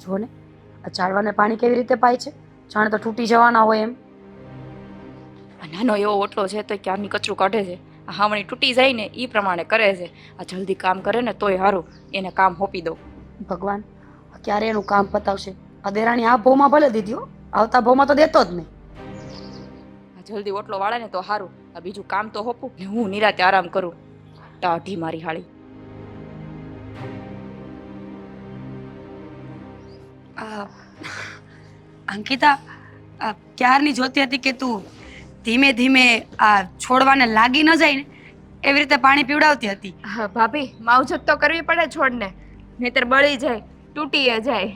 જો ને આ ઝાડવાને પાણી કેવી રીતે પાય છે, જાણે તો તૂટી જવાના હોય એમ. આ નાનો એવો ઓટલો છે તો ક્યારની કચરું કાઢે છે. આ હાવણી તૂટી જાય ને એ પ્રમાણે કરે છે. આ જલ્દી કામ કરે ને તોય સારું, એને કામ સોંપી દઉં. ભગવાન ક્યારે એનું કામ પતાવશે? આ દેરાણી આ ભાવમાં ભલે દીધી હો, આવતા ભાવમાં તો દેતો જ નહીં. આ જલ્દી ઓટલો વાળે ને તો સારું. આ બીજું કામ તો સોંપું ને હું નિરાતે આરામ કરું. ટાઢી મારી હાળી. અંકિતા, ક્યારની જોતી હતી કે તું ધીમે ધીમે આ છોડવાને લાગી ન જાય ને એવી રીતે પાણી પીવડાવતી હતી. હા ભાભી, માવજત તો કરવી પડે છોડને, નહીતર બળી જાય, તૂટીએ જાય.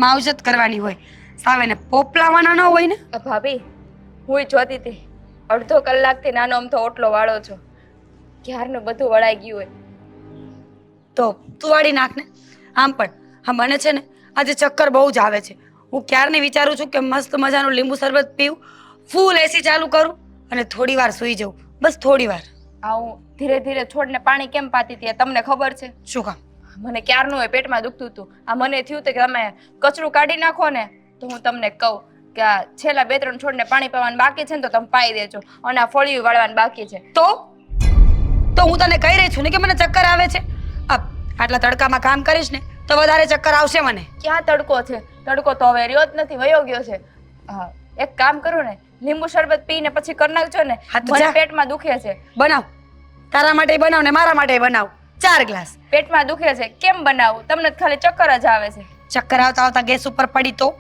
માવજત કરવાની હોય, સાવે ને પોપલાવાના ન હોય ને. ભાભી, હું જોતી હતી અડધો કલાકથી નાનો અમથો ઓટલો વાળો છો, ક્યારનું બધું વળાઈ ગયું હોય. તો તું વાળી નાખ ને. આમ પણ હા, મને છે ને આજે ચક્કર બહુ જ આવે છે. હું ક્યારની વિચારું છું કે મસ્ત મજાનું લીંબુ શરબત પીવું, ફૂલ એસી ચાલુ કરું અને થોડી વાર સૂઈ જાઉં, બસ થોડી વાર. હું ધીરે ધીરે છોડને પાણી કેમ પાતી હતી તમને ખબર છે? શું કામ? મને ક્યારનું એ પેટમાં દુખતું હતું. આ મને થયું કે તમે કચરું કાઢી નાખો ને તો હું તમને કહું કે આ છેલ્લા 2-3 છોડને પાણી પાવાનું બાકી છે ને તો તમે પાઈ દેજો, અને આ ફળિયું વાળવાનું બાકી છે. તો હું તને કહી રહી છું ને કે મને ચક્કર આવે છે. આટલા તડકામાં કામ કરીશ ને તો વધારે ચક્કર આવશે મને. ક્યાં તડકો છે? તડકો તો હવે રહ્યો જ નથી, વયો ગયો છે. હા, એક કામ કરું ને, લીંબુ શરબત પીને પછી કરી નાખજો ને. મને પેટમાં દુખે છે. બનાવ, તારા માટે બનાવ ને મારા માટે બનાવ 4 ગ્લાસ. પેટમાં દુખે છે, કેમ બનાવું? તમને ખાલી ચક્કર જ આવે છે. ચક્કર આવતા આવતા ગેસ ઉપર પડી તો?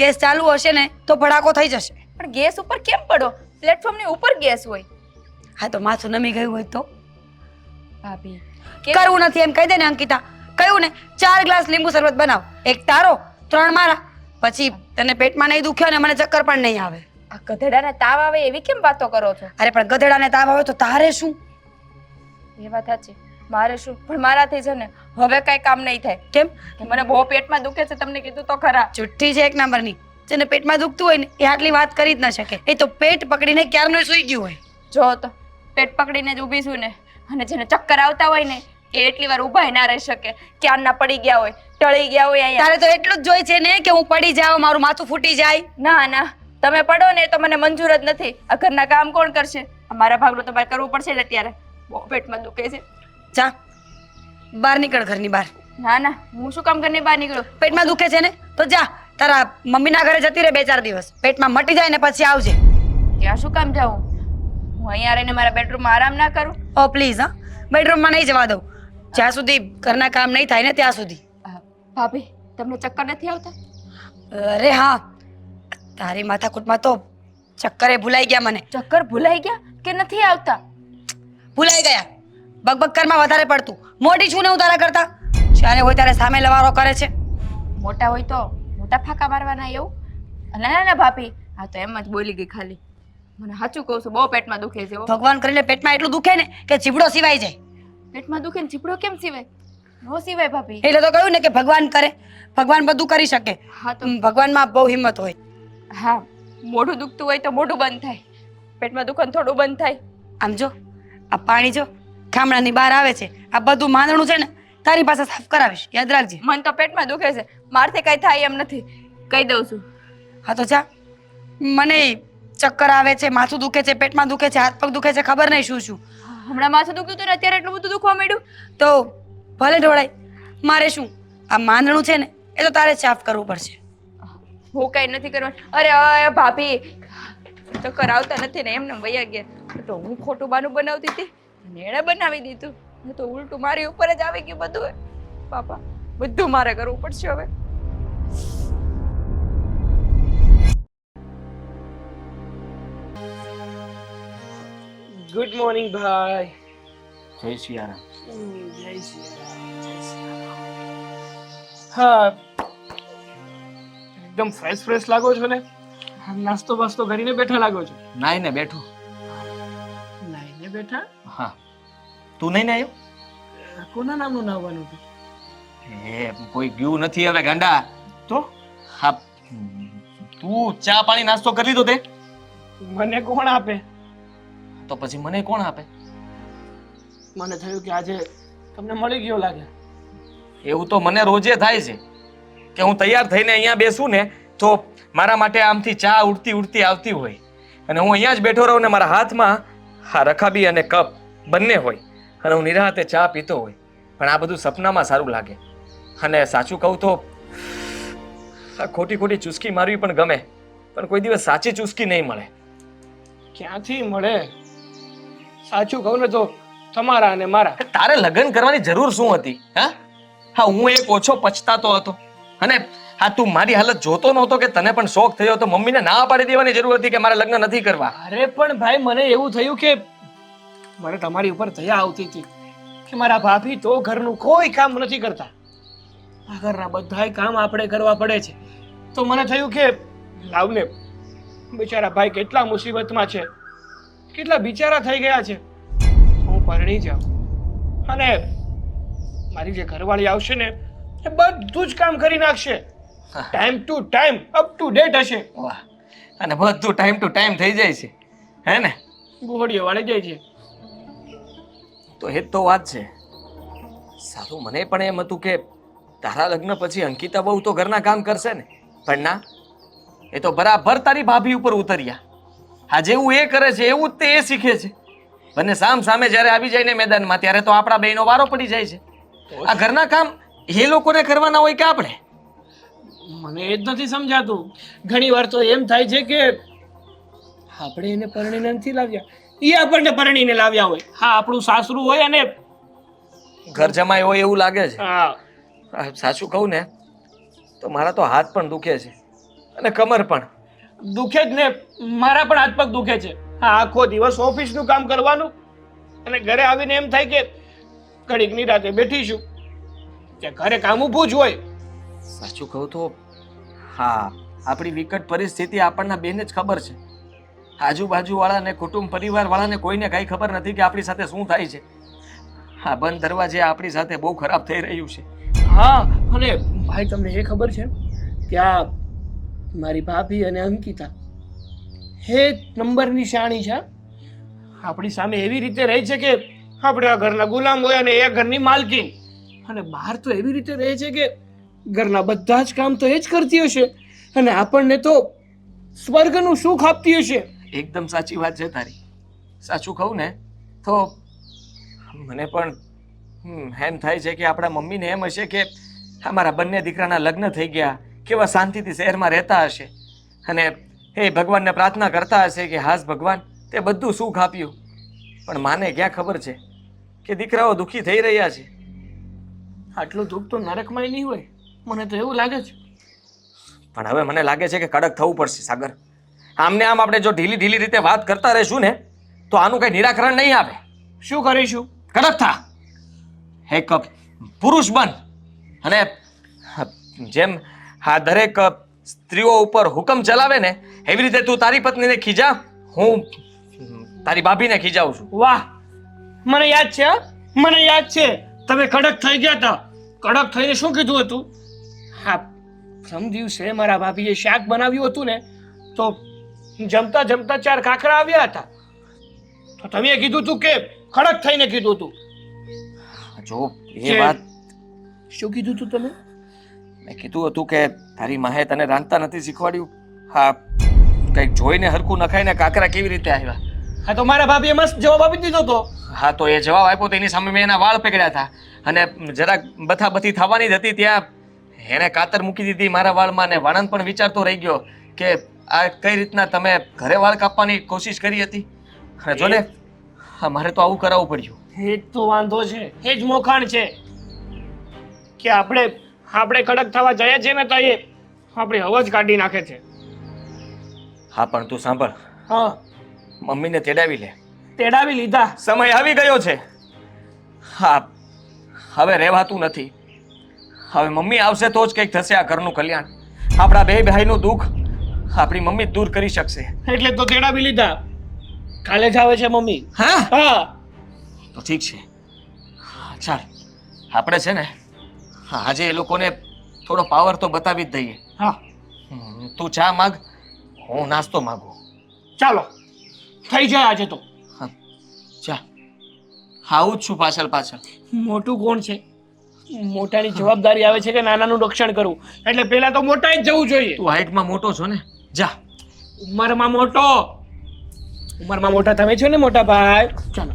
ગેસ ચાલુ હશે ને તો ભડાકો થઈ જશે. પણ ગેસ ઉપર કેમ પડો? પ્લેટફોર્મની ઉપર ગેસ હોય. હા, તો માથું નમી ગયું હોય તો? ભાભી, કરવું નથી એમ કહી દે ને અંકિતા. કહ્યું ને 4 ગ્લાસ લીંબુ શરબત બનાવ, 1 તારો 3 મારા. પછી તને પેટમાં નહીં દુખ્યો ને મને ચક્કર પણ નહીં આવે. આ ગધેડાને તાવ આવે એવી કેમ વાતો કરો છો? અરે પણ ગધેડાને તાવ આવે તો તારે શું? એ વાત સાચી, મારે શું? પણ મારાથી છે ને હવે કઈ કામ નહીં થાય. કેમ? કે મને બહુ પેટમાં દુખે છે, તમને કીધું તો ખરા. ચુઠ્ઠી છે 1 નંબરની. જેને પેટમાં દુખતું હોય ને એ આટલી વાત કરી જ ન શકે. એ તો પેટ પકડીને ક્યારનો સૂઈ ગયું હોય. જો તો પેટ પકડીને જ ઊભી છું ને, અને જેને ચક્કર આવતા હોય ને એ એટલી વાર ઊભા ના રહી શકે. ક્યારના પડી ગયા હોય, ટળી ગયા હોય અહીંયા. તારે તો એટલું જ જોઈ છે ને કે હું પડી જાઉં, મારું માથું ફૂટી જાય. ના ના, તમે પડો ને તો મને મંજૂર જ નથી. આ ઘરના કામ કોણ કરશે? મારા ભાગનું તમારે કરવું પડશે ને. અત્યારે બહુ પેટમાં દુખે છે. જા બહાર નીકળ, ઘરની બહાર. ના ના, હું શું કામ ઘરની બહાર નીકળું? પેટમાં દુખે છે ને તો જા તારા મમ્મીના ઘરે જતી રહે 2-4 દિવસ. પેટમાં મટી જાય ને પછી આવજે. ત્યાં શું કામ જાઉં? હું અહીંયા રહીને મારા બેડરૂમમાં આરામ ના કરું? ઓ પ્લીઝ, હા, બેડરૂમમાં નહીં જવા દઉં જ્યાં સુધી ઘરના કામ નહીં થાય ને ત્યાં સુધી. ભાભી, તમને ચક્કર નથી આવતા? અરે હા, તારી માથાકૂટમાં તો ચક્કરે ભૂલાઈ ગયા મને. ચક્કર ભૂલાઈ ગયા કે નથી આવતા? ભૂલાઈ ગયા. બકબક કરમાં વધારે પડતું. મોટી છું ને હું તારા કરતા. જ્યારે હોય ત્યારે સામે લવારો કરે છે. મોટા હોય તો મોટા ફાંકા મારવાના એવું? ના ના ના ભાભી, હા તો એમ જ બોલી ગઈ ખાલી. મને સાચું કહું છું, બહુ પેટમાં દુખે છે. ભગવાન કરીને પેટમાં એટલું દુખે ને કે જીભડો સિવાય જાય. પેટમાં દુખે ને જીભડો કેમ સિવાય? નો સિવાય ભાભી. એટલે તો કહ્યું ને કે ભગવાન કરે. ભગવાન બધું કરી શકે. હા તો ભગવાનમાં બહુ હિંમત હોય. હા, મોઢું દુખતું હોય તો મોઢું બંધ થાય, પેટમાં દુખન થોડું બંધ થાય. આમ જો, આ પાણી જો ગામડાની બહાર આવે છે. આ બધું માંદણું છે ને તારી પાસે સાફ કરાવીશ, યાદ રાખજે. મને તો પેટમાં દુખે છે, મારથી કઈ થાય એમ નથી, કહી દઉં છું. હા તો જા. મને ચક્કર આવે છે, માથું દુખે છે, પેટમાં દુખે છે, હાથ પગ દુખે છે, ખબર નહીં શું શું. હમણાં માથું દુખતું હતું ને અત્યારે એટલું બધું દુખવા માંડ્યું? તો ભલે ઢોળાય, મારે શું? આ માંદણું છે ને એ તો તારે સાફ કરવું પડશે. હું કઈ નથી કરવાનું. અરે ભાભી, ચક્કર આવતા નથી ને એમને વયા ગયા તો હું ખોટું બાનું બનાવતી હતી અને એણે બનાવી દીધું. તો ઉલટું મારી ઉપર જ આવી ગયું બધું. બાપા, બધું મારે કરવું પડશે હવે. ગુડ મોર્નિંગ ભાઈ. જય સિયારામ. જય શ્રી હા, એકદમ ફ્રેશ લાગો છો ને. નાસ્તો બાસ્તો કરીને બેઠા લાગો છો. નાઈ ને બેઠો. નાઈને બેઠા? હા, તું નહીં ને આવ્યો? કોના નામનું નાવાનું હતું? એ કોઈ ગયું નથી હવે ગાંડા. તો હા, તું ચા પાણી નાસ્તો કરી લીધો તે? મને કોણ આપે? તો પછી મને કોણ આપે? મને થયું કે આજે તમને મળી ગયો લાગે. એવું તો મને રોજે થાય છે. કે હું તૈયાર થઈને અહીંયા બેસું ને તો મારા માટે આમથી ચા ઉડતી ઉડતી આવતી હોય અને હું અહીંયા જ બેઠો રહું ને મારા હાથમાં હા રખાબી અને કપ બંને હોય અને હું નિરાતે ચા પીતો હોય. પણ આ બધું સપનામાં સારું લાગે. અને સાચું કહું તો આ ખોટી ખોટી ચુસ્કી મારવી પણ ગમે, પણ કોઈ દિવસ સાચી ચુસ્કી નહીં મળે. ક્યાંથી મળે? સાચું કહું ને તો તમારા અને મારા. તારે લગ્ન કરવાની જરૂર શું હતી? હા હું એક ઓછો પછતાતો હતો અને હા તું મારી હાલત જોતો નહોતો કે તને પણ શોખ થયો તો મમ્મીને ના પાડી દેવાની જરૂર હતી કે મારે લગ્ન નથી કરવા. અરે પણ ભાઈ મને એવું થયું કે મને તમારી ઉપર દયા આવતી હતી કે મારા ભાભી તો ઘરનું કોઈ કામ નથી કરતા, આ ઘરના બધાય કામ આપણે કરવા પડે છે. તો મને થયું કે લાવને બિચારા ભાઈ કેટલા મુસીબતમાં છે, કેટલા બિચારા થઈ ગયા છે, હું પરણી જાઉં અને મારી જે ઘરવાળી આવશે ને એ બધું જ કામ કરી નાખશે, time to time up to date હશે. વાહ! અને બધું ટાઈમ ટુ ટાઈમ થઈ જાય છે હે ને? ગોળીઓ વાળી જાય છે. તો એ જ તો વાત છે. સારું મને પણ એમ હતું કે તારા લગ્ન પછી અંકિતા બહુ તો ઘરના કામ કરશે ને, પણ ના, એ તો બરાબર તારી ભાભી ઉપર ઉતર્યા. હા જેવું એ કરે છે એવું જ તે એ શીખે છે. બંને સામ સામે જ્યારે આવી જાય ને મેદાનમાં ત્યારે તો આપણા બેનો વારો પડી જાય છે. આ ઘરના કામ એ લોકોને કરવાના હોય કે આપણે? મને એ જ નથી સમજાતું. ઘણી વાર તો એમ થાય છે કે આપણે એને પરણીને નથી લાવ્યા, એ આપણને પરણીને લાવ્યા હોય. હા આપણું સાસરું હોય અને ઘર જમાય હોય એવું લાગે છે. હા સાચું કહું ને તો મારા તો હાથ પણ દુખે છે અને કમર પણ દુખે જ ને. મારા પણ હાથ પગ દુખે છે. હા આખો દિવસ ઓફિસનું કામ કરવાનું અને ઘરે આવીને એમ થાય કે ઘડીક નિરાતે બેઠીશું, કે ઘરે કામ ઊભું જ હોય. સાચું કહું તો હા આપણી વિકટ પરિસ્થિતિ આપણને બેને જ ખબર છે. આજુબાજુવાળાને કુટુંબ પરિવારવાળાને કોઈને કાંઈ ખબર નથી કે આપણી સાથે શું થાય છે. હા બંધ દરવાજે આપણી સાથે બહુ ખરાબ થઈ રહ્યું છે. હા અને ભાઈ તમને એ ખબર છે કે આ મારી ભાભી અને અંકિતા હે નંબરની શાણી છે. આપણી સામે એવી રીતે રહે છે કે આપણે આ ઘરના ગુલામ હોય અને એ ઘરની માલકીન, અને બહાર તો એવી રીતે રહે છે કે ઘરના બધા જ કામ તો એ જ કરતી હશે અને આપણને તો સ્વર્ગનું સુખ આપતી હશે. એકદમ સાચી વાત છે તારી. સાચું કહું ને તો મને પણ એમ થાય છે કે આપણા મમ્મીને એમ હશે કે અમારા બંને દીકરાના લગ્ન થઈ ગયા, કેવા શાંતિથી શહેરમાં રહેતા હશે અને એ ભગવાનને પ્રાર્થના કરતા હશે કે હાસ ભગવાન તે બધું સુખ આપ્યું. પણ માને ક્યાં ખબર છે કે દીકરાઓ દુઃખી થઈ રહ્યા છે. આટલું દુઃખ તો નરકમાં નહીં હોય, મને તો એવું લાગે છે. પણ હવે મને લાગે છે કે કડક થવું પડશે સાગર. આમને આમ આપણે જો ઢીલી ઢીલી રીતે વાત કરતા રહીશું ને તો આનું કઈ નિરાકરણ નહીં આવે. શું કરીશું? કડક થા, એક પુરુષ બન અને જેમ આ દરેક સ્ત્રીઓ ઉપર હુકમ ચલાવે ને એવી રીતે તું તારી પત્નીને ખીજા, હું તારી ભાભીને ખીજાવું છું. વાહ, મને યાદ છે, મને યાદ છે તમે કડક થઈ ગયા હતા. કડક થઈને શું કીધું હતું? હા પ્રથમ દિવસે મારા ભાભીએ શાક બનાવ્યું હતું ને તો જમતા જમતા 4 કાકરા આવ્યા હતા, તો તમે કીધું હતું કે કડક થઈને કીધું હતું. જો એ વાત શું કીધું હતું તમે? મેં કીધું હતું કે તારી માએ તને રાંધતા નથી શીખવાડ્યું. હા કંઈક જોઈને હરખું નખાઈને કાકરા કેવી રીતે આવ્યા? હા તો મારા ભાભીએ મસ્ત જવાબ આપી દીધો હતો. હા તો એ જવાબ આપ્યો તો એની સામે મેં એના વાળ પકડ્યા હતા અને જરાક બથાબથી થવાની જ હતી ત્યાં એને કાતર મૂકી દીધી મારા વાળમાં અને વાણંદ પણ વિચારતો રહી ગયો કે આ કઈ રીતના તમે ઘરે વાળ કાપવાની કોશિશ કરી હતી. અને જો ને હા મારે તો આવું કરાવવું પડ્યું. એ જ તો વાંધો છે, એ જ મોખાણ છે કે આપણે કડક થવા જઈએ છીએ ને તો એ આપણી અવાજ કાઢી નાખે છે. હા પણ તું સાંભળ, હા મમ્મીને તેડાવી લે. તેડાવી લીધા. સમય આવી ગયો છે. હા હવે રહેવાતું નથી. હવે મમ્મી આવશે તો જ કંઈક થશે આ ઘરનું કલ્યાણ. આપણા બે ભાઈનું દુઃખ આપણી મમ્મી જ દૂર કરી શકશે. એટલે તો તેડાવી લીધા. કાલે જ આવે છે મમ્મી. હા હા તો ઠીક છે. ચાલ આપણે છે ને આજે એ લોકોને થોડો પાવર તો બતાવી જ દઈએ. હા તું ચા માગ, હું નાસ્તો માગું. ચાલો થઈ જાય આજે તો. ચા આવું જ છું પાછળ પાછળ. મોટું કોણ છે? મોટાની જવાબદારી આવે છે કે નાનાનું રક્ષણ કરવું. એટલે પહેલા તો મોટા જ જવું જોઈએ. તું હાઈટમાં મોટો છો ને, જા. ઉંમરમાં મોટા તમે છો ને મોટા ભાઈ. ચાલો